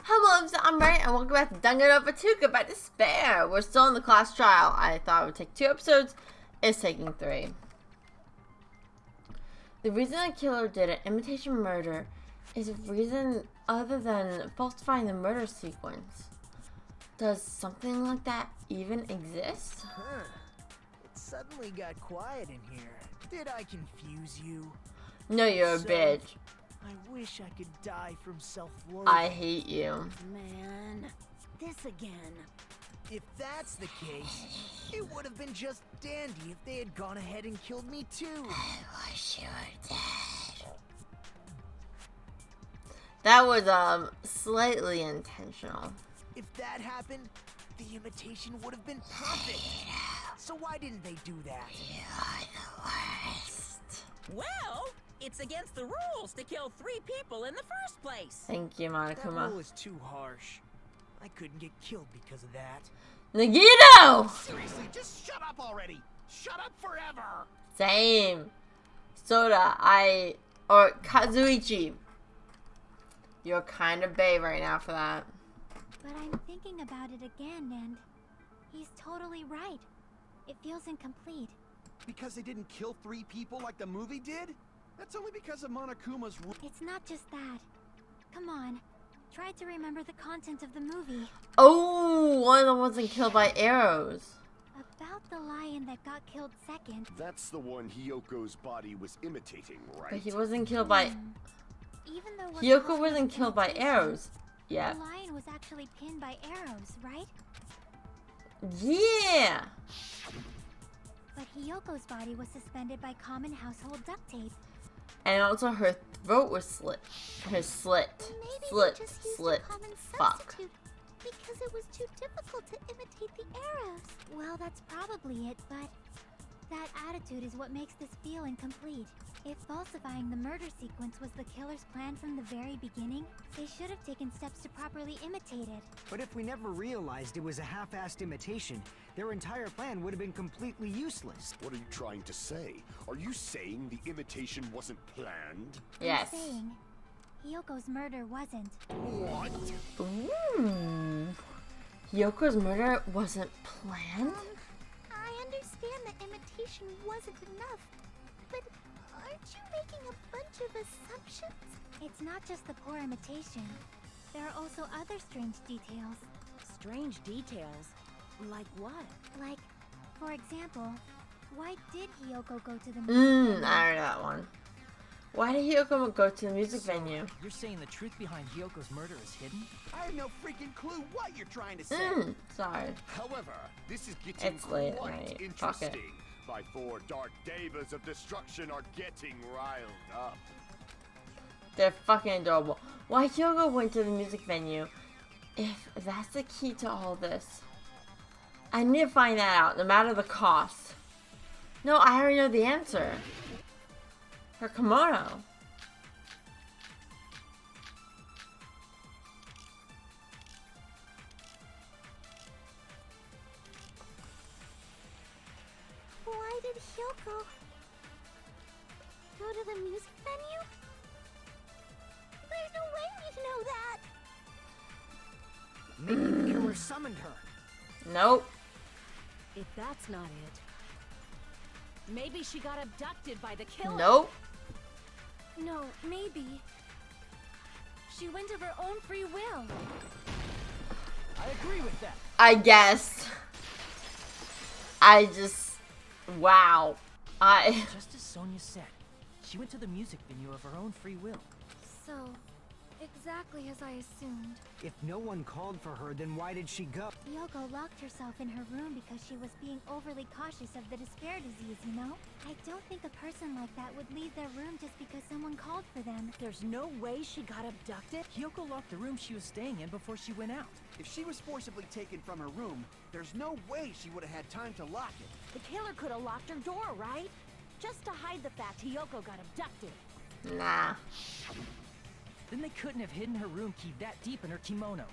Hello, I'm Ray, and welcome back to Danganronpa 2, Goodbye Despair. We're still in the class trial. I thought it would take 2 episodes. It's taking 3. The reason the killer did an imitation murder is a reason other than falsifying the murder sequence. Does something like that even exist? Huh. It suddenly got quiet in here. Did I confuse you? No, you're a bitch. I wish I could die from self-loathing. I hate you. Man, this again. If that's the case, it would have been just dandy if they had gone ahead and killed me too. I wish you were dead. That was slightly intentional. If that happened, the imitation would have been perfect. So why didn't they do that? You are the worst. Well, it's against the rules to kill 3 people in the first place. Thank you, That Monokuma. rule is too harsh. I couldn't get killed because of that. Nagito! Seriously, just shut up already! Shut up forever! Same. Soda, or Kazuichi. You're kind of bae right now for that. But I'm thinking about it again, and he's totally right. It feels incomplete. Because they didn't kill 3 people like the movie did? That's only because of Monokuma's rule. It's not just that. Come on. Try to remember the content of the movie. Oh, one of them wasn't killed by arrows. About the lion that got killed second. That's the one Hyoko's body was imitating, right? But he wasn't killed by... Even though we're Hyoko calling wasn't it killed by imitation, arrows. Yeah. The lion was actually pinned by arrows, right? Yeah! But Hyoko's body was suspended by common household duct tape. And also her throat was slit. Her slit. Maybe Slit. they just used Slit. a common Fuck. substitute because it was too difficult to imitate the arrows. Well, that's probably it, but that attitude is what makes this feel incomplete. If falsifying the murder sequence was the killer's plan from the very beginning, they should have taken steps to properly imitate it. But if we never realized it was a half-assed imitation, their entire plan would have been completely useless. What are you trying to say? Are you saying the imitation wasn't planned? Yes. I'm saying Hyoko's murder wasn't. What? Ooh. Hyoko's murder wasn't planned? I understand that imitation wasn't enough, but aren't you making a bunch of assumptions? It's not just the poor imitation. There are also other strange details. Strange details? Like what? Like, for example, why did Hyoko go to the music I heard that one. Why did Hyoko go to the music So, venue? You're saying the truth behind Hyoko's murder is hidden? I have no freaking clue what you're trying to say. Sorry. However, this is getting It's late at quite night. Fuck it. interesting. My 4 dark devas of destruction are getting riled up. They're fucking adorable. Why Hyoko went to the music venue? If that's the key to all this. I need to find that out, no matter the cost. No, I already know the answer. Her kimono. Why did Hyoko go to the music venue? There's no way we'd know that! Maybe the killer summoned her. Nope. If that's not it, maybe she got abducted by the killer. Nope. No, maybe. She went of her own free will. I agree with that. I guess. Wow. Just as Sonia said, she went to the music venue of her own free will. So, exactly as I assumed. If no one called for her, then why did she go? Hyoko locked herself in her room because she was being overly cautious of the despair disease, you know? I don't think a person like that would leave their room just because someone called for them. There's no way she got abducted? Hyoko locked the room she was staying in before she went out. If she was forcibly taken from her room, there's no way she would have had time to lock it. The killer could have locked her door, right? Just to hide the fact Hyoko got abducted. Nah. Then they couldn't have hidden her room key that deep in her kimono.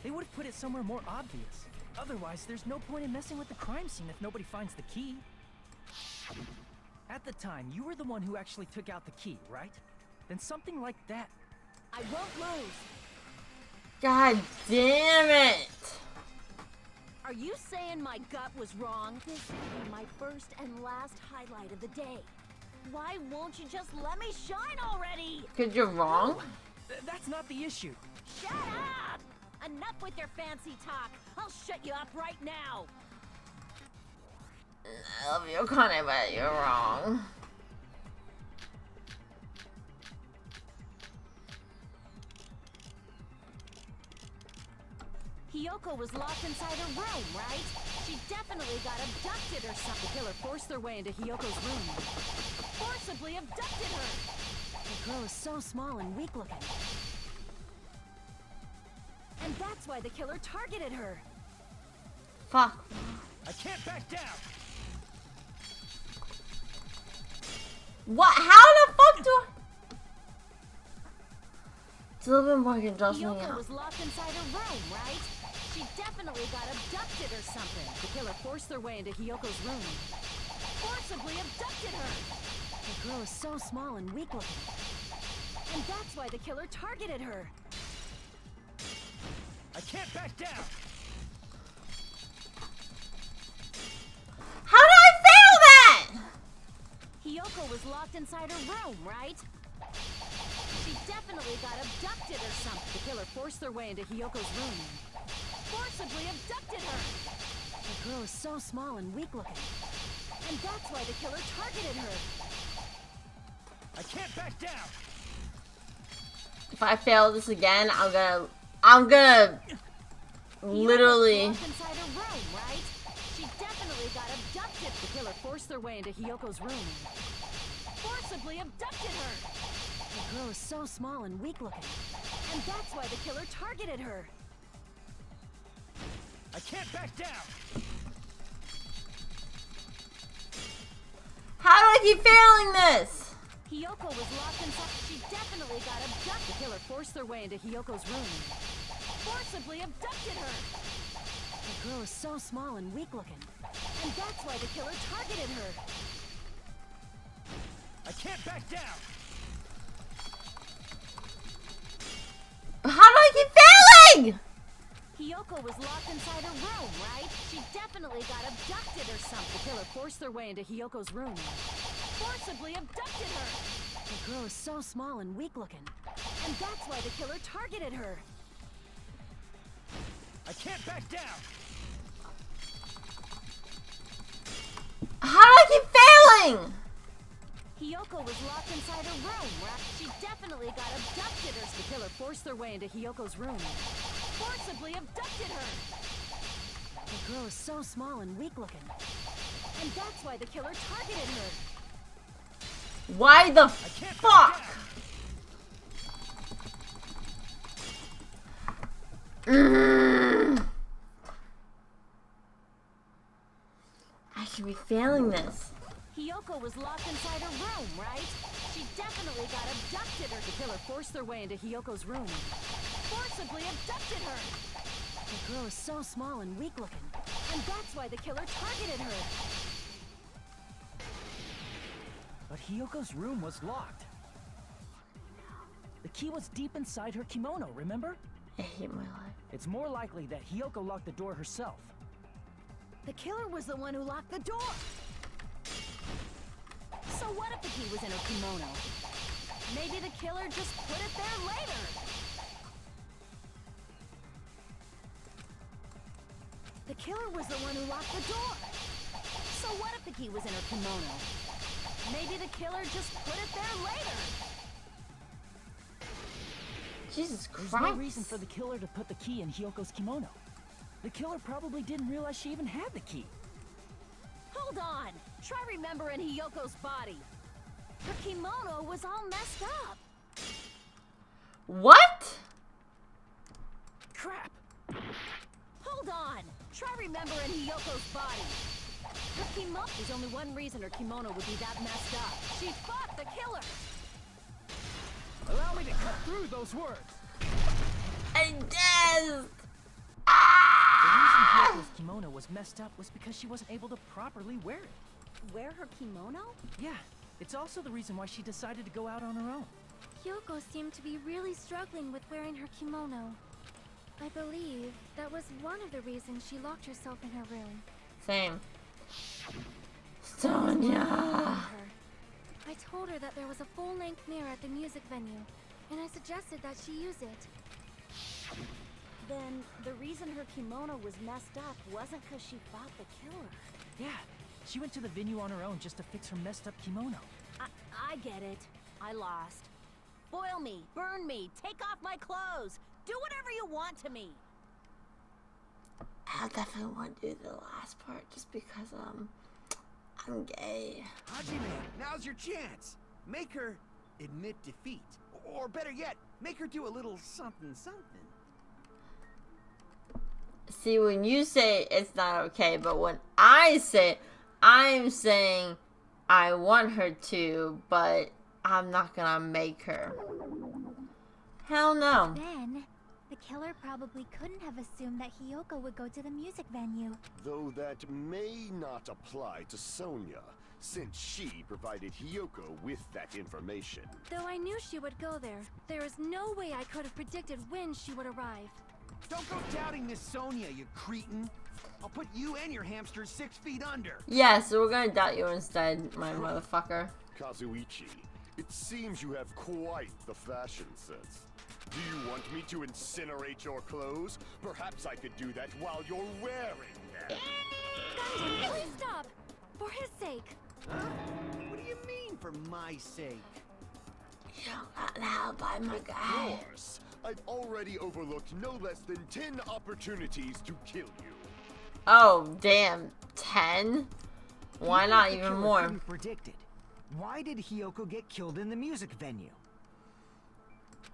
They would have put it somewhere more obvious. Otherwise, there's no point in messing with the crime scene if nobody finds the key. At the time, you were the one who actually took out the key, right? Then something like that. I won't lose. God damn it! Are you saying my gut was wrong? This will be my first and last highlight of the day. Why won't you just let me shine already? Cause you're wrong? That's not the issue. Shut up! Enough with your fancy talk. I'll shut you up right now. I love you, Connie, but you're wrong. Hiyoko was locked inside a room, right? She definitely got abducted or something. The killer forced their way into Hiyoko's room. Forcibly abducted her. The girl is so small and weak looking. And that's why the killer targeted her. Fuck. I can't back down. What? How the fuck do I... Sylvan Morgan draws me Hiyoko out. was locked inside a room, right? She definitely got abducted or something. The killer forced their way into Hiyoko's room. Forcibly abducted her. The girl is so small and weak looking. And that's why the killer targeted her. I can't back down. How did I fail that? Hiyoko was locked inside a room, right? She definitely got abducted or something. The killer forced their way into Hiyoko's room. Forcibly abducted her. The girl is so small and weak looking. And that's why the killer targeted her. I can't back down. If I fail this again, I'm gonna literally... Hiyoko was locked inside a room, right? She definitely got abducted. The killer forced their way into Hiyoko's room. Forcibly abducted her. The girl is so small and weak looking. And that's why the killer targeted her. I can't back down. How do I keep failing this? Hiyoko was locked inside. She definitely got abducted. The killer forced their way into Hiyoko's room. Forcibly abducted her. The girl is so small and weak looking. And that's why the killer targeted her. I can't back down. How do I keep failing? Hiyoko was locked inside a room, right? She definitely got abducted or something. The killer forced their way into Hiyoko's room. Forcibly abducted her. The girl is so small and weak looking. And that's why the killer targeted her. I can't back down. How do I keep failing? Hiyoko was locked inside a room, right? She definitely got abducted or the killer forced their way into Hiyoko's room. Forcibly abducted her. The girl is so small and weak looking. And that's why the killer targeted her. Why the fuck? I should be failing this. Hiyoko was locked inside a room, right? She definitely got abducted or the killer forced their way into Hiyoko's room. Forcibly abducted her. The girl is so small and weak looking. And that's why the killer targeted her. But Hiyoko's room was locked. The key was deep inside her kimono, remember? I hate my life. It's more likely that Hiyoko locked the door herself. The killer was the one who locked the door. So what if the key was in her kimono? Maybe the killer just put it there later. The killer was the one who locked the door. So what if the key was in her kimono? Maybe the killer just put it there later. Jesus Christ. There's no reason for the killer to put the key in Hiyoko's kimono. The killer probably didn't realize she even had the key. Hold on. Try remembering Hiyoko's body. Her kimono was all messed up. What? Crap! Hold on. Try remembering Hiyoko's body. Her kimono. There's only one reason her kimono would be that messed up. She fought the killer. Allow me to cut through those words. I guess. The reason Hiyoko's kimono was messed up was because she wasn't able to properly wear it. Wear her kimono? Yeah, it's also the reason why she decided to go out on her own. Kyoko seemed to be really struggling with wearing her kimono. I believe that was one of the reasons she locked herself in her room. Same. Sonia! I told her that there was a full-length mirror at the music venue, and I suggested that she use it. Then the reason her kimono was messed up wasn't because she fought the killer. Yeah, she went to the venue on her own just to fix her messed up kimono. I get it. I lost. Boil me, burn me, take off my clothes. Do whatever you want to me. I'll definitely want to do the last part just because, I'm gay. Hajime, now's your chance. Make her admit defeat. Or better yet, make her do a little something something. See, when you say it's not okay, but when I say, I'm saying I want her to, but I'm not gonna make her. Hell no. Then, the killer probably couldn't have assumed that Hiyoko would go to the music venue. Though that may not apply to Sonia, since she provided Hiyoko with that information. Though I knew she would go there, there is no way I could have predicted when she would arrive. Don't go doubting Miss Sonia, you cretin. I'll put you and your hamsters 6 feet under. Yeah, so we're gonna doubt you instead, my motherfucker. Kazuichi, it seems you have quite the fashion sense. Do you want me to incinerate your clothes? Perhaps I could do that while you're wearing them. Guys, please stop! For his sake! Huh? What do you mean, for my sake? You don't got an alibi, my Of guy. course. I've already overlooked no less than 10 opportunities to kill you. Oh, damn. 10? Why not The even killer more? couldn't predict it. Why did Hiyoko get killed in the music venue?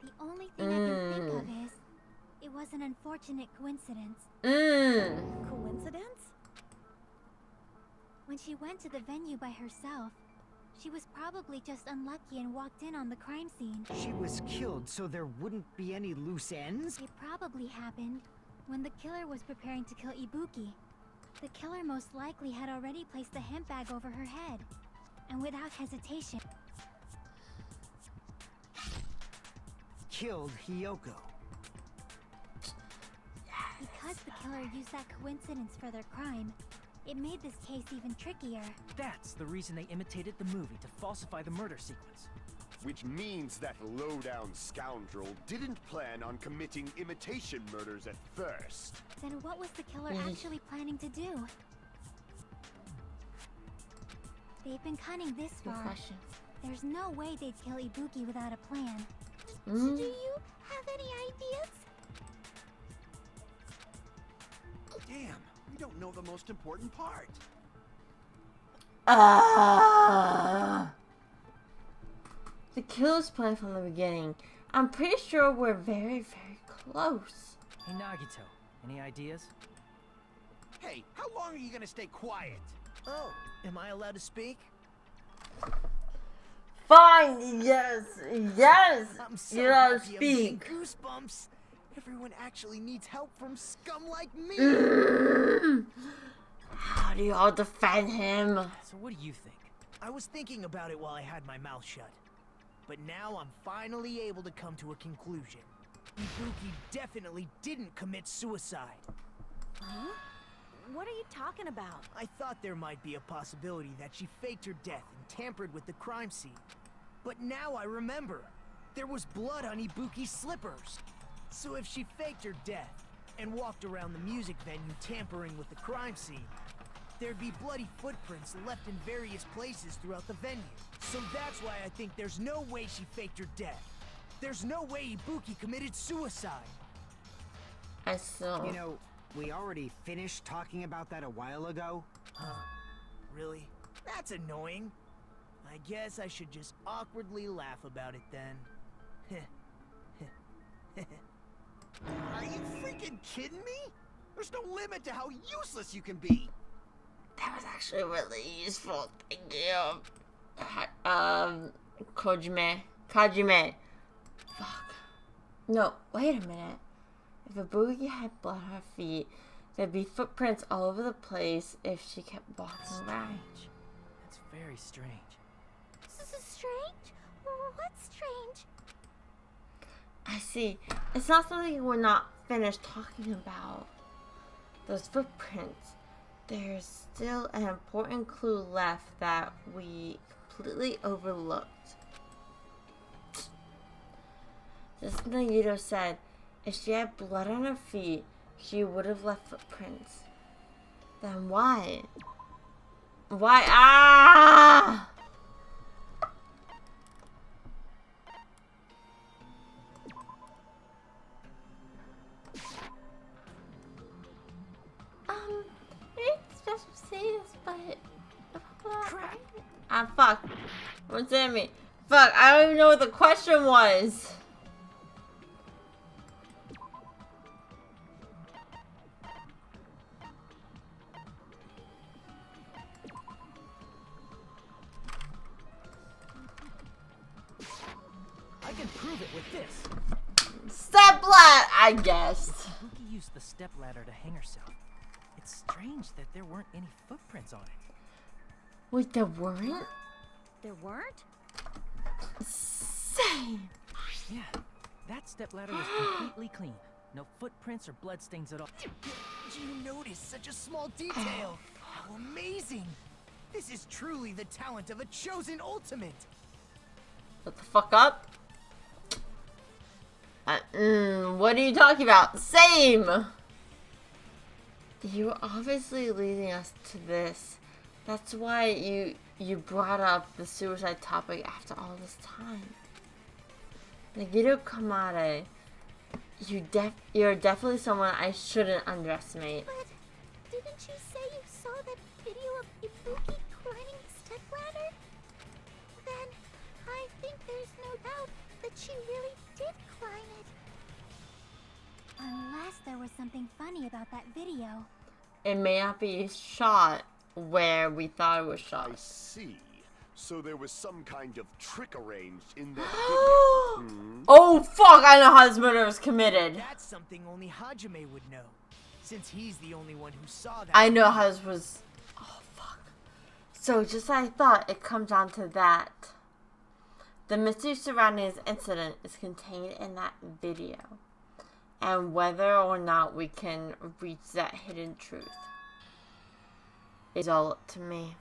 The only thing I can think of is, it was an unfortunate coincidence. Coincidence? When she went to the venue by herself, she was probably just unlucky and walked in on the crime scene. She was killed so there wouldn't be any loose ends? It probably happened when the killer was preparing to kill Ibuki. The killer most likely had already placed a hemp bag over her head, and without hesitation, Killed Hiyoko. because the killer used that coincidence for their crime, it made this case even trickier. That's the reason they imitated the movie to falsify the murder sequence. Which means that low-down scoundrel didn't plan on committing imitation murders at first. Then what was the killer actually planning to do? They've been cunning this Good far. question. There's no way they'd kill Ibuki without a plan. Mm. Do you have any ideas? Damn, we don't know the most important part. The killer's plan from the beginning. I'm pretty sure we're very, very close. Hey Nagito, any ideas? Hey, how long are you gonna stay quiet? Oh, am I allowed to speak? Fine, yes, yes. I'm so You gotta happy I'm getting speak. goosebumps. Everyone actually needs help from scum like me. How do you all defend him? So what do you think? I was thinking about it while I had my mouth shut. But now I'm finally able to come to a conclusion. Ibuki definitely didn't commit suicide. Huh? What are you talking about? I thought there might be a possibility that she faked her death and tampered with the crime scene. But now I remember. There was blood on Ibuki's slippers. So if she faked her death and walked around the music venue tampering with the crime scene, there'd be bloody footprints left in various places throughout the venue. So that's why I think there's no way she faked her death. There's no way Ibuki committed suicide. I still. You know, we already finished talking about that a while ago. Huh? Really? That's annoying. I guess I should just awkwardly laugh about it then. Are you freaking kidding me? There's no limit to how useless you can be. That was actually really useful. Thank you. Kojime. Fuck. No, wait a minute. If a boogie had blood on her feet, there'd be footprints all over the place if she kept walking around. That's very strange. This is strange? What's strange? I see. It's not something we're not finished talking about. Those footprints. There's still an important clue left that we completely overlooked. Just like Yuto said, if she had blood on her feet, she would have left footprints. Then why? Why? Ah! It's supposed to say this, but ah, fuck. What's in me? Fuck, I don't even know what the question was. I can prove it with this. Stepladder, I guess. Ibuki used the stepladder to hang herself. It's strange that there weren't any footprints on it. Wait, there weren't? There weren't? Same. Yeah, that stepladder was completely clean. No footprints or bloodstains at all. Did you notice such a small detail? How amazing! This is truly the talent of a chosen ultimate. What the fuck up? What are you talking about? Same! You're obviously leading us to this. That's why you brought up the suicide topic after all this time. Nagito Kamade, you're definitely someone I shouldn't underestimate. But didn't you say you saw that video of Ibuki climbing the stepladder? Then I think there's no doubt that she really did climb it. Unless there was something funny about that video. It may not be shot where we thought it was I shot. see. So there was some kind of trick arranged in the video. Oh fuck, I know how this murder was committed. That's something only Hajime would know, since he's the only one who saw that. I know how this was. Oh fuck. So just like I thought, it comes down to that. The mystery surrounding this incident is contained in that video. And whether or not we can reach that hidden truth is all up to me.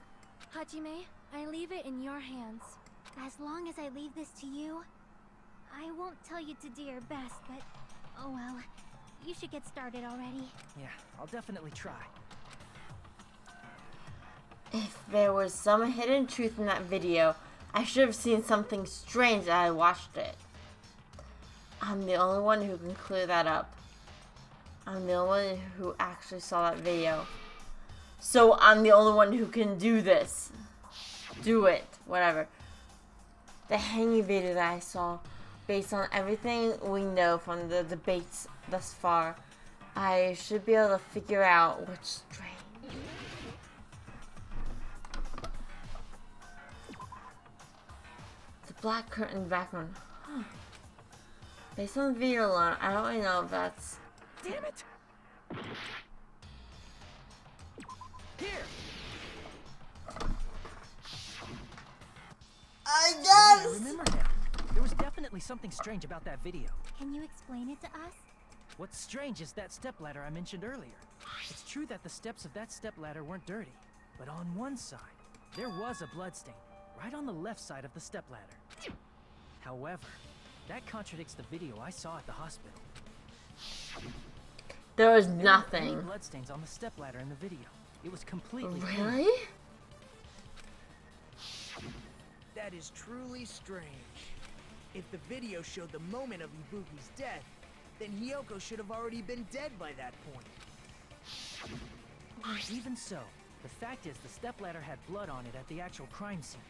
Hajime, I leave it in your hands. As long as I leave this to you, I won't tell you to do your best, but oh well. You should get started already. Yeah, I'll definitely try. If there was some hidden truth in that video, I should have seen something strange as I watched it. I'm the only one who can clear that up. I'm the only one who actually saw that video. So I'm the only one who can do this. Do it. Whatever. The hanging video that I saw, based on everything we know from the debates thus far, I should be able to figure out which strange. The black curtain background. Huh. Based on the video alone, I don't really know if that's... Damn it! Here! I I guess! remember now. There was definitely something strange about that video. Can you explain it to us? What's strange is that stepladder I mentioned earlier. It's true that the steps of that stepladder weren't dirty, but on one side, there was a bloodstain, right on the left side of the stepladder. However, that contradicts the video I saw at the hospital. There was There were nothing. no bloodstains on the stepladder in the video. It was completely clean. Really? That is truly strange. If the video showed the moment of Ibuki's death, then Hiyoko should have already been dead by that point. Even so, the fact is the stepladder had blood on it at the actual crime scene.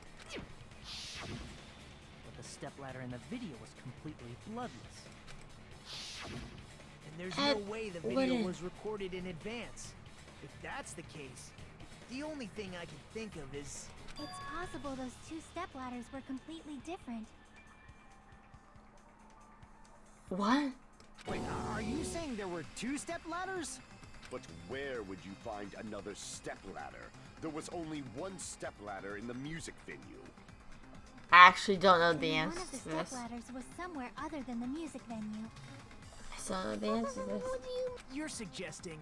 But the stepladder in the video was completely bloodless. And there's That no way the video wouldn't- was recorded in advance. If that's the case, the only thing I can think of is... It's possible those two stepladders were completely different. What? Wait, are you saying there were two step ladders? But where would you find another stepladder? There was only one stepladder in the music venue. I actually don't know the One answer of the to this. stepladders was somewhere other than the music venue. I still don't know the answer to this. You're suggesting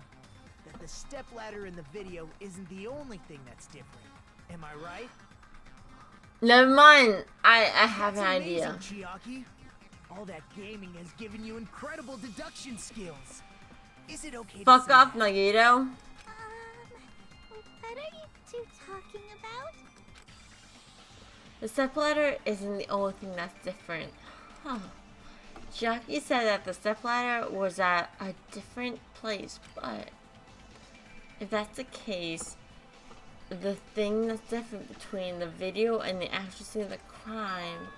that the stepladder in the video isn't the only thing that's different. Am I right? Never mind. I have an That's idea. amazing, Chiaki. All that gaming has given you incredible deduction skills. Is it okay to Fuck say off, that? Nagito. What are you two talking about? The stepladder isn't the only thing that's different. Huh. Jackie said that the stepladder was at a different place, but if that's the case, the thing that's different between the video and the actual scene of the crime,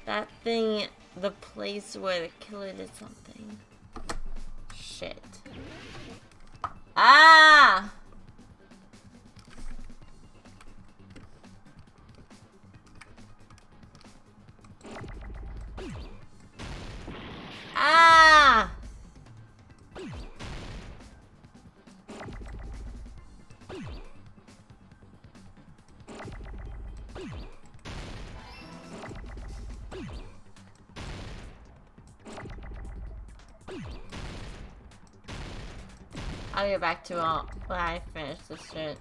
that thing, the place where the killer did something. Shit. Ah! Ah! I'll get back to it when I finish this shit.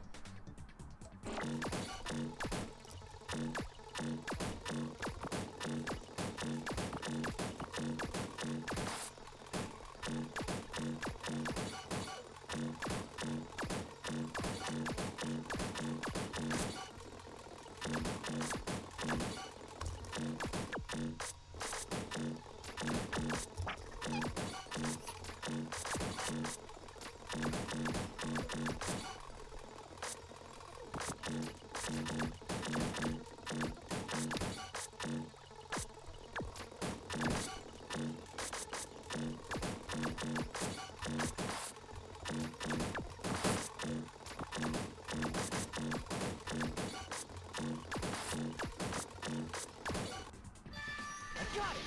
I got it.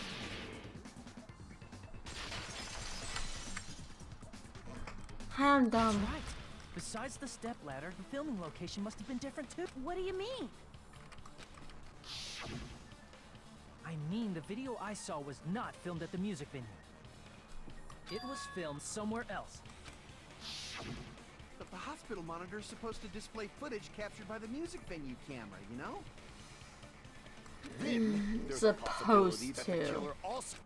I'm dumb. That's right. Besides the stepladder, the filming location must have been different too. What do you mean? I mean, the video I saw was not filmed at the music venue. It was filmed somewhere else. But the hospital monitor is supposed to display footage captured by the music venue camera, you know? Then there's a possibility Supposed that the to. killer also.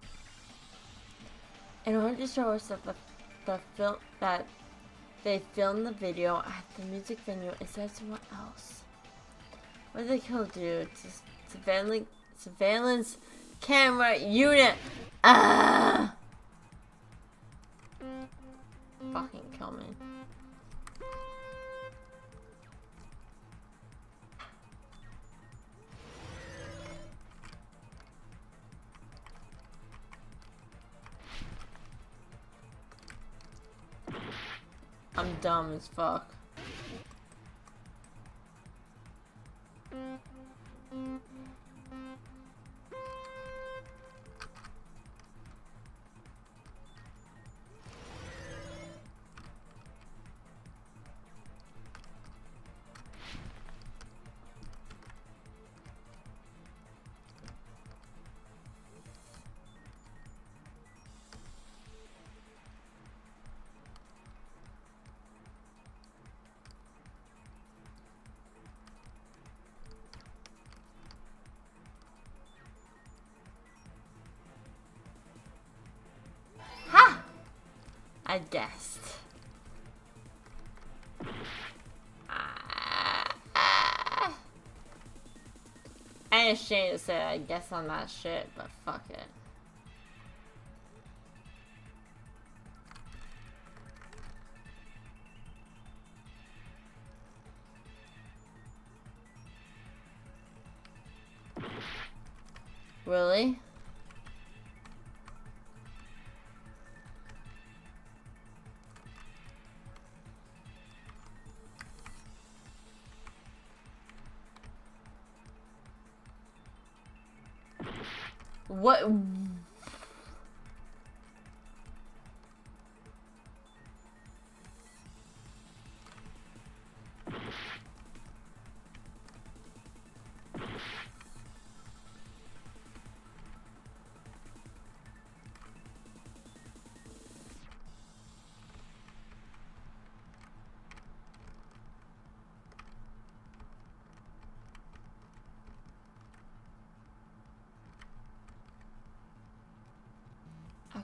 In order to show us that they filmed the video at the music venue instead of somewhere else. What did the killer do? Surveillance camera unit. Ah! Fucking kill me. I'm dumb as fuck. Ha! I guessed. I ain't ashamed to say I guess on that shit, but fuck it. Really? What?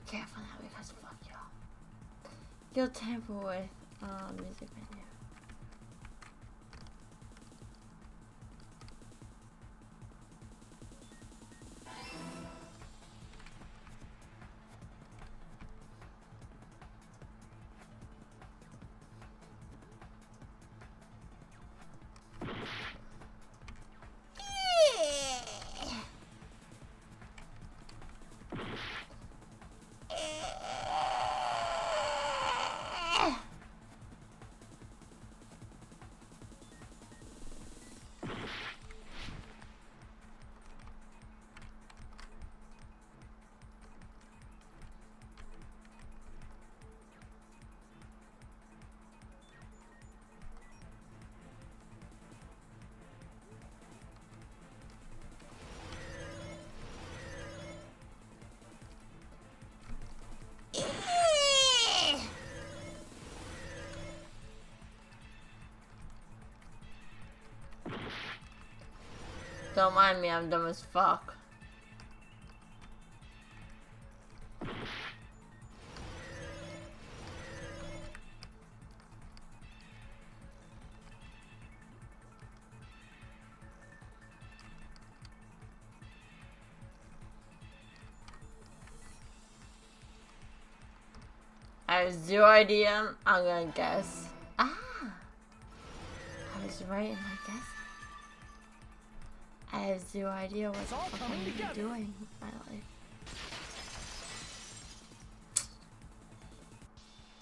careful now because fuck y'all. You'll tamper with music venue. Don't mind me, I'm dumb as fuck. I have zero idea. I'm gonna guess. Ah! I was right in my guess. I have zero idea what the fuck I'm doing with my life.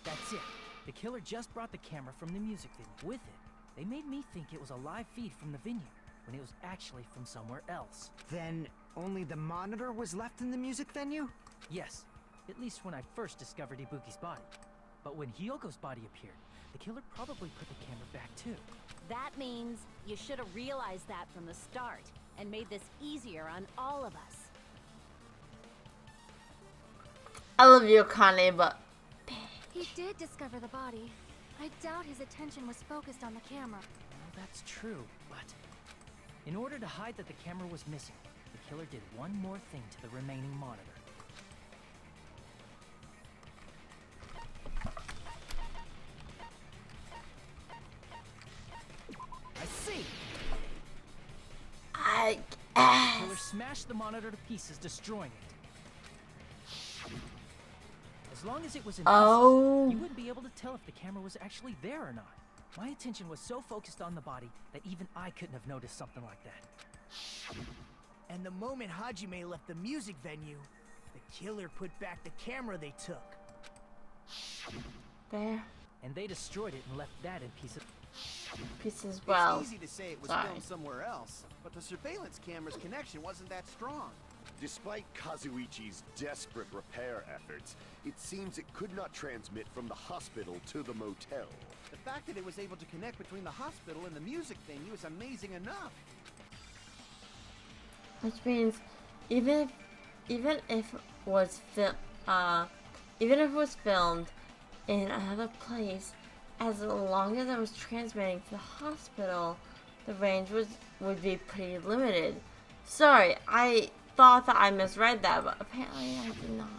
That's it. The killer just brought the camera from the music venue. With it, they made me think it was a live feed from the venue, when it was actually from somewhere else. Then only the monitor was left in the music venue? Yes, at least when I first discovered Ibuki's body. But when Hyoko's body appeared, the killer probably put the camera back too. That means you should have realized that from the start and made this easier on all of us. I love you, Kane, but He did discover the body. I doubt his attention was focused on the camera. Well, that's true, but in order to hide that the camera was missing, the killer did one more thing to the remaining monitor. I see! I The killer smashed the monitor to pieces, destroying it. As long as it was in pieces, you wouldn't be able to tell if the camera was actually there or not. My attention was so focused on the body that even I couldn't have noticed something like that. And the moment Hajime left the music venue, the killer put back the camera they took. there. And they destroyed it and left that in pieces. Piece as well. It's easy to say it was Sorry. filmed somewhere else, but the surveillance camera's connection wasn't that strong. Despite Kazuichi's desperate repair efforts, it seems it could not transmit from the hospital to the motel. The fact that it was able to connect between the hospital and the music venue is amazing enough. Which means even if it was filmed in another place, as long as it was transmitting to the hospital, the range would be pretty limited. Sorry, I thought that I misread that, but apparently I did not.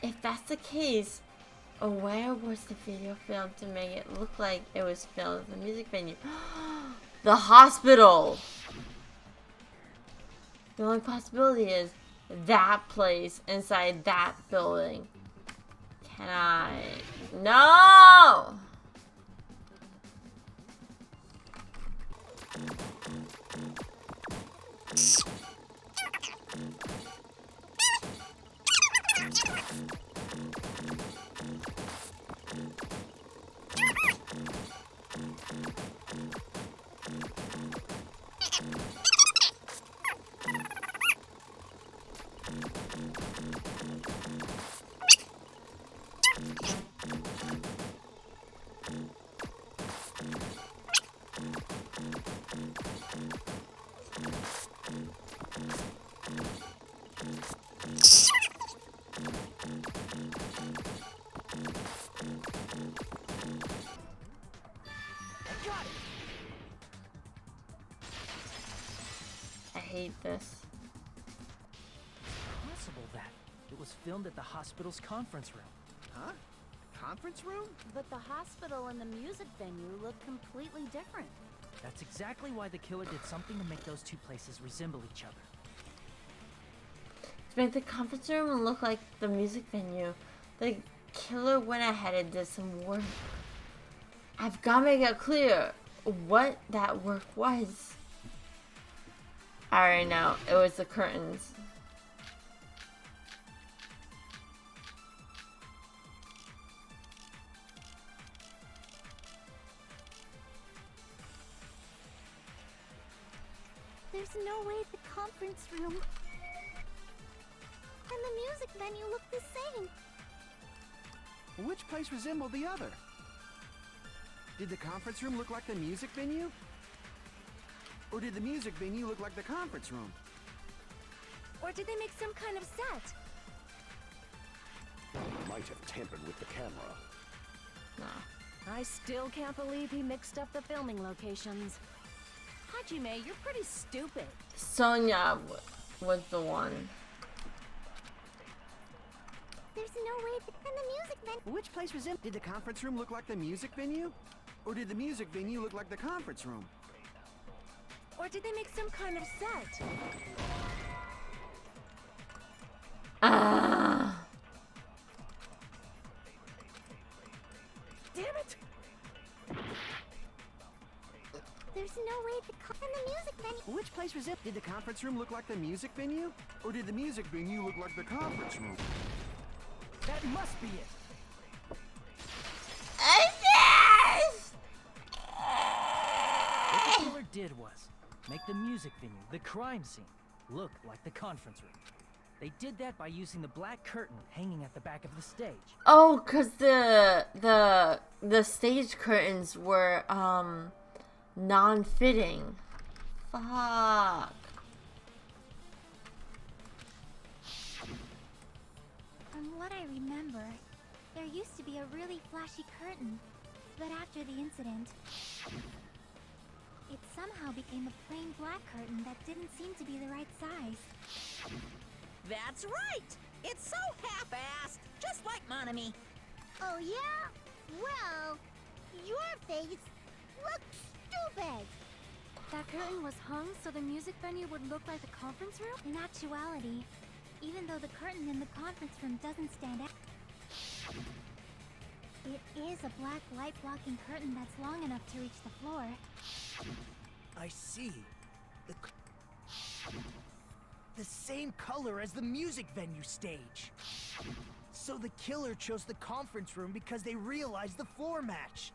If that's the case, where was the video filmed to make it look like it was filmed at the music venue? The hospital! The only possibility is that place inside that building. Can I? No! I hate this. Possible that It was filmed at the hospital's conference room. Huh? Conference room? But the hospital and the music venue look completely different. That's exactly why the killer did something to make those two places resemble each other. To make the conference room look like the music venue, the killer went ahead and did some work. I've got to make it clear what that work was. I already know. It was the curtains. There's no way the conference room and the music venue look the same. Which place resembled the other? Did the conference room look like the music venue? Or did the music venue look like the conference room? Or did they make some kind of set? Might have tampered with the camera. Nah. I still can't believe he mixed up the filming locations. Hajime, you're pretty stupid. Sonia was the one. There's no way and the music venue. Which place resembled? Did the conference room look like the music venue? Or did the music venue look like the conference room? Or did they make some kind of set? Damn it! There's no way and the music venue. Which place resembled? Did the conference room look like the music venue? Or did the music venue look like the conference room? That must be it! What the killer did was make the music venue, the crime scene, look like the conference room. They did that by using the black curtain hanging at the back of the stage. Oh, cause the stage curtains were non-fitting. Fuck. From what I remember, there used to be a really flashy curtain, but after the incident, it somehow became a plain black curtain that didn't seem to be the right size. That's right! It's so half-assed, just like Monami. Oh yeah? Well, your face looks stupid! That curtain was hung so the music venue would look like the conference room? In actuality, even though the curtain in the conference room doesn't stand out, it is a black light-blocking curtain that's long enough to reach the floor. I see. The same color as the music venue stage. So the killer chose the conference room because they realized the floor matched.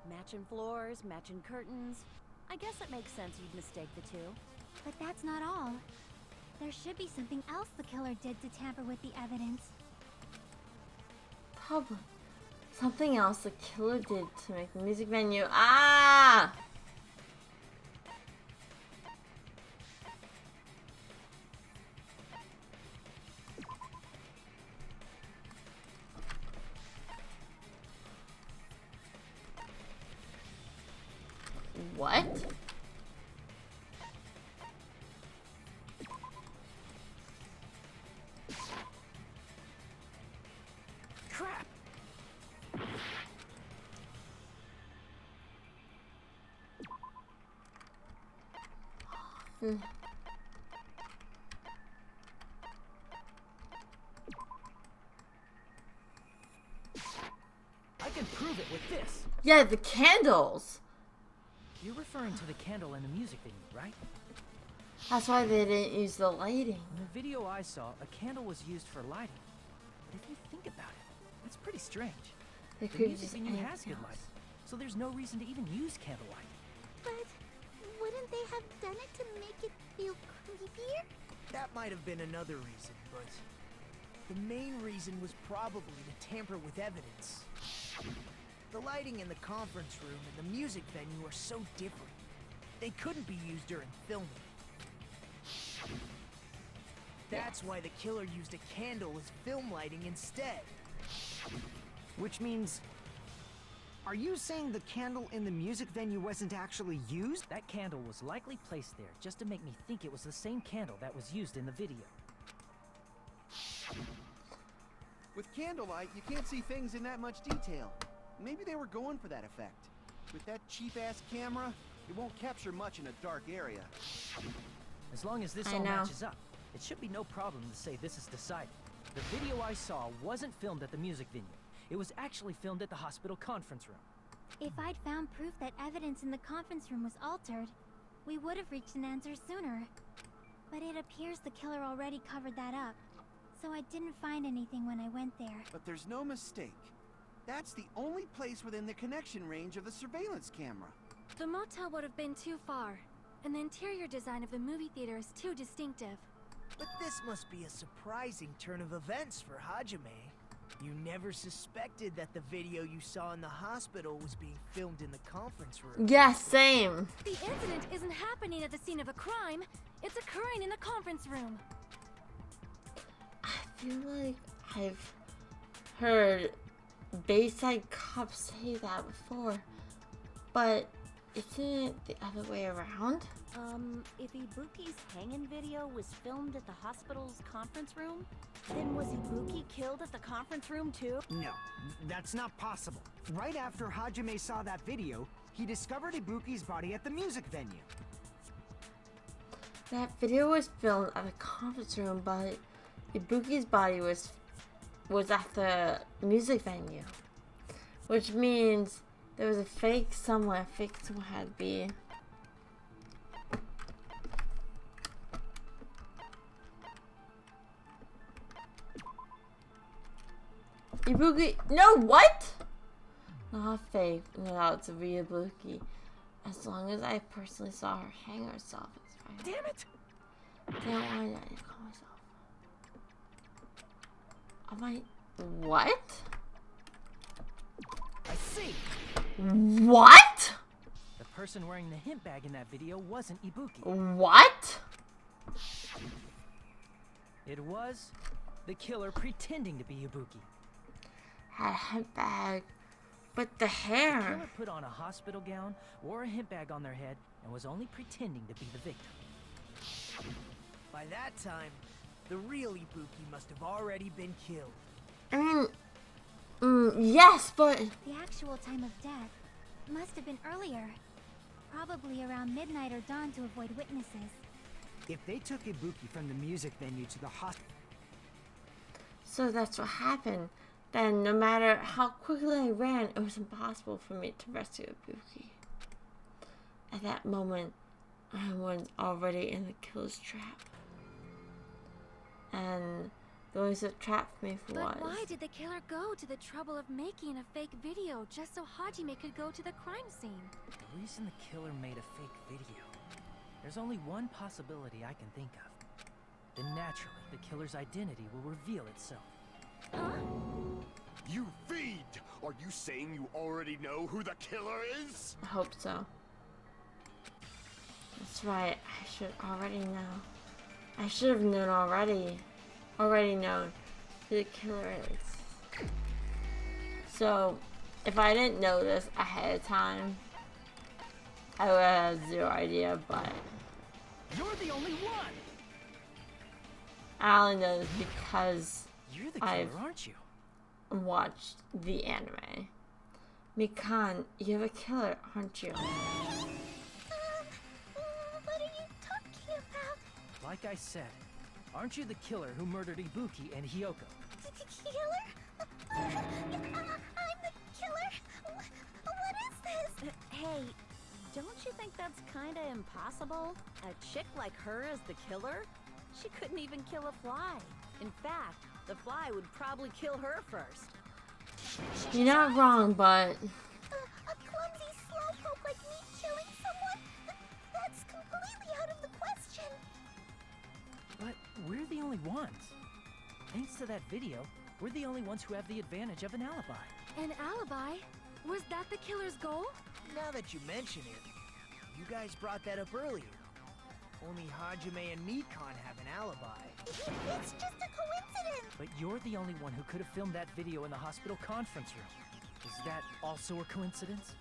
Matching floors, matching curtains. I guess it makes sense you'd mistake the two. But that's not all. There should be something else the killer did to tamper with the evidence. Probably something else the killer did to make the music venue. Ah! What? Crap! I can prove it with this. Yeah, the candles. You're referring to the candle in the music venue, right? That's why they didn't use the lighting. In the video I saw, a candle was used for lighting. But if you think about it, that's pretty strange. They The could music use venue anything has good else. lighting, so there's no reason to even use candlelight. But wouldn't they have done it to make it feel creepier? That might have been another reason, but the main reason was probably to tamper with evidence. The lighting in the conference room and the music venue are so different. They couldn't be used during filming. That's why the killer used a candle as film lighting instead. Which means... Are you saying the candle in the music venue wasn't actually used? That candle was likely placed there just to make me think it was the same candle that was used in the video. With candlelight, you can't see things in that much detail. Maybe they were going for that effect. With that cheap-ass camera, it won't capture much in a dark area. As long as this I all know. matches up, it should be no problem to say this is decided. The video I saw wasn't filmed at the music venue. It was actually filmed at the hospital conference room. If I'd found proof that evidence in the conference room was altered, we would have reached an answer sooner. But it appears the killer already covered that up, so I didn't find anything when I went there. But there's no mistake. That's the only place within the connection range of the surveillance camera. The motel would have been too far, and the interior design of the movie theater is too distinctive. But this must be a surprising turn of events for Hajime. You never suspected that the video you saw in the hospital was being filmed in the conference room. Yeah, same. The incident isn't happening at the scene of a crime, it's occurring in the conference room. I feel like I've heard Bayside cops say that before, but isn't it the other way around? If Ibuki's hanging video was filmed at the hospital's conference room, then was Ibuki killed at the conference room too? No, that's not possible. Right after Hajime saw that video, he discovered Ibuki's body at the music venue. That video was filmed at the conference room, but Ibuki's body was at the music venue, which means there was a fake somewhere. Fake somewhere had to be. Ibuki, no, what? Not fake. No, it's a real Ibuki. As long as I personally saw her hang herself, it's fine. Damn it! Damn, why did I call myself? Am I? What? I see! What? The person wearing the hint bag in that video wasn't Ibuki. What? It was the killer pretending to be Ibuki. Had a hint bag, but the The hair. killer put on a hospital gown, wore a hint bag on their head, and was only pretending to be the victim. By that time, the real Ibuki must have already been killed. I mean, yes, but The actual time of death must have been earlier. Probably around midnight or dawn to avoid witnesses. If they took Ibuki from the music venue to the hospital, so that's what happened. Then, no matter how quickly I ran, it was impossible for me to rescue Ibuki. At that moment, I was already in the killer's trap. And those that trapped me for But was. why did the killer go to the trouble of making a fake video just so Hajime could go to the crime scene? The reason the killer made a fake video. There's only one possibility I can think of. Then naturally, the killer's identity will reveal itself. You feed! Are you saying you already know who the killer is? I hope so. That's right, I should already know. I should have known already. Already known who the killer is. So, if I didn't know this ahead of time, I would have zero idea, but You're the only one! I only know this because You're the killer, I've aren't you? watched the anime. Mikan, you're a killer, aren't you? What are you talking about? Like I said, aren't you the killer who murdered Ibuki and Hiyoko? Killer? I'm the killer? What is this? Hey, don't you think that's kinda impossible? A chick like her as the killer? She couldn't even kill a fly. In fact, the fly would probably kill her first. You're not wrong, but A clumsy slowpoke like me killing someone? That's completely out of the question. But we're the only ones. Thanks to that video, we're the only ones who have the advantage of an alibi. An alibi? Was that the killer's goal? Now that you mention it, you guys brought that up earlier. Only Hajime and Mikan have an alibi. It's just a coincidence. But you're the only one who could have filmed that video in the hospital conference room. Is that also a coincidence?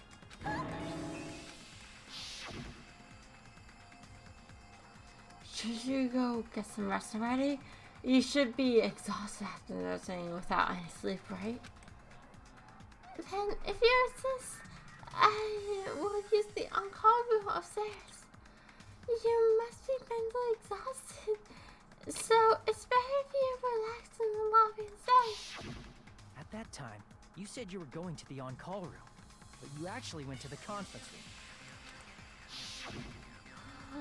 should you go get some rest already? You should be exhausted after nursing without any sleep, right? Then, if you insist, I will use the on-call room upstairs. You must be mentally exhausted, so it's better if you relax in the lobby instead. At that time, you said you were going to the on-call room, but you actually went to the conference room.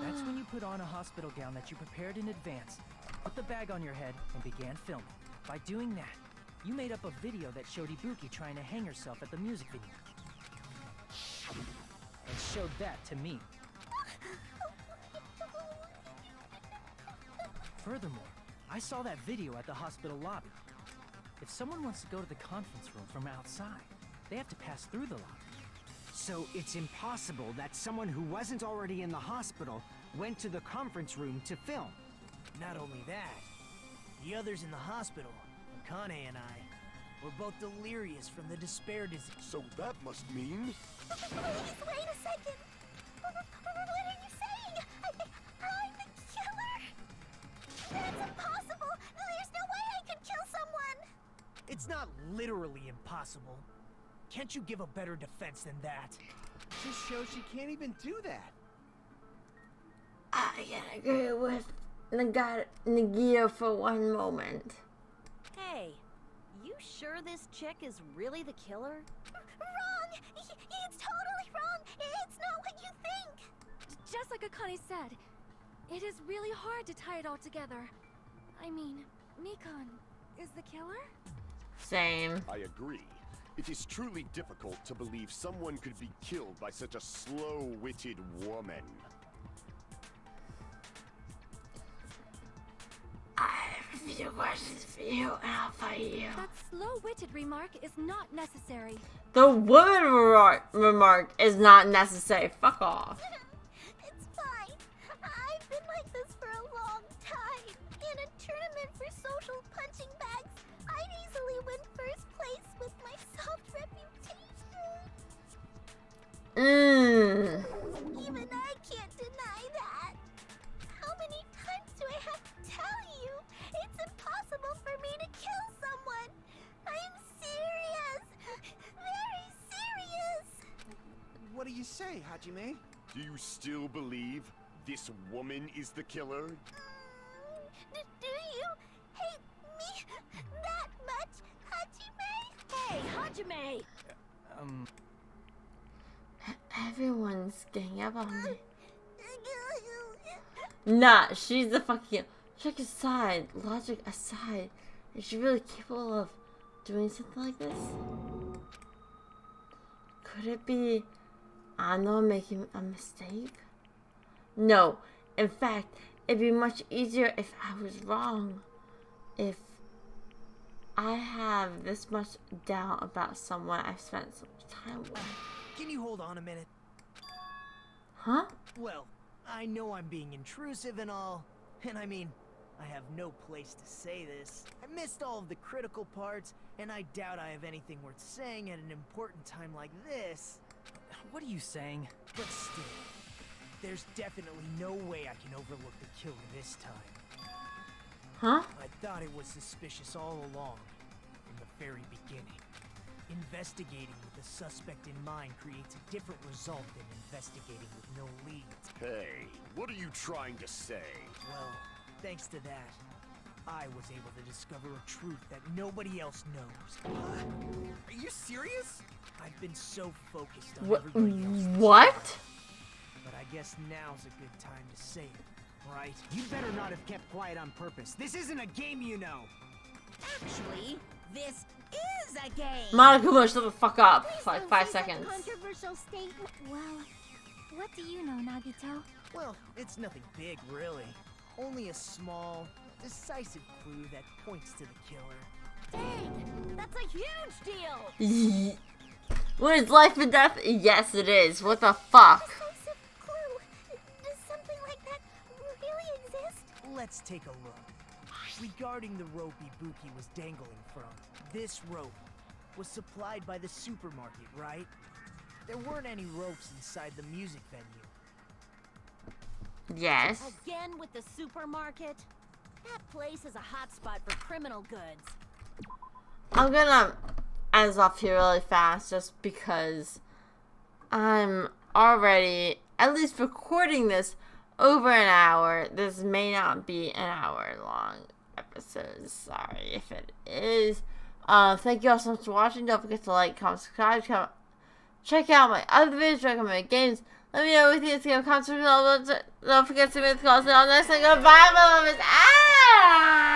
That's when you put on a hospital gown that you prepared in advance, put the bag on your head, and began filming. By doing that, you made up a video that showed Ibuki trying to hang herself at the music video. And showed that to me. Furthermore, I saw that video at the hospital lobby. If someone wants to go to the conference room from outside, they have to pass through the lobby. So it's impossible that someone who wasn't already in the hospital went to the conference room to film. Not only that, the others in the hospital, Akane and I, were both delirious from the despair disease. So that must mean... Please, wait a second. What are you saying? I'm the killer? That's impossible. There's no way I could kill someone. It's not literally impossible. Can't you give a better defense than that? Just shows she can't even do that. I can agree with Nagito for one moment. Hey, you sure this chick is really the killer? Wrong. It's totally wrong. It's not what you think. Just like Akane said, it is really hard to tie it all together. I mean, Nikon is the killer? Same. I agree. It is truly difficult to believe someone could be killed by such a slow-witted woman. I have a few questions for you, and I'll fight you. That slow-witted remark is not necessary. The woman remark is not necessary. Fuck off. It's fine. I've been like this for a long time. In a tournament for social punching bags, I'd easily win first place with my soft reputation. Even I can't deny that. How many times do I have to tell you? It's impossible for me to kill someone. I'm serious. Very serious. What do you say, Hajime? Do you still believe this woman is the killer? Do you hate me that much, Hajime? Hey, Hajime! Everyone's getting up on me. Nah, she's the fucking... Check aside, logic aside. Is she really capable of doing something like this? Could it be Ano making a mistake? No. In fact, it'd be much easier if I was wrong. If I have this much doubt about someone I've spent so much time with. Can you hold on a minute? Huh? Well, I know I'm being intrusive and all, and I mean, I have no place to say this. I missed all of the critical parts, and I doubt I have anything worth saying at an important time like this. What are you saying? But still, there's definitely no way I can overlook the killer this time. Huh? I thought it was suspicious all along, from the very beginning. Investigating with the suspect in mind creates a different result than investigating with no leads. Hey, what are you trying to say? Well, thanks to that, I was able to discover a truth that nobody else knows. Are you serious? I've been so focused on What? everybody else. What? But I guess now's a good time to say it, right? You better not have kept quiet on purpose. This isn't a game, you know. Actually, this is a game! Monica, shut the fuck up Please for like don't 5 say that seconds. controversial statement. Well, what do you know, Nagito? Well, it's nothing big, really. Only a small, decisive clue that points to the killer. Dang, that's a huge deal! When it's life and death? Yes, it is. What the fuck? Decisive clue. Does something like that really exist? Let's take a look. Regarding the rope Ibuki was dangling from, this rope was supplied by the supermarket, right? There weren't any ropes inside the music venue. Yes. Again with the supermarket? That place is a hotspot for criminal goods. I'm gonna end this off here really fast just because I'm already, at least recording this, over an hour. This may not be an hour long episode. Sorry if it is. Thank you all so much for watching. Don't forget to like, comment, subscribe, check out my other videos, recommend games. Let me know what you think. Comment, subscribe. Don't forget to make the calls. Until next time, goodbye, my lovers. Ah!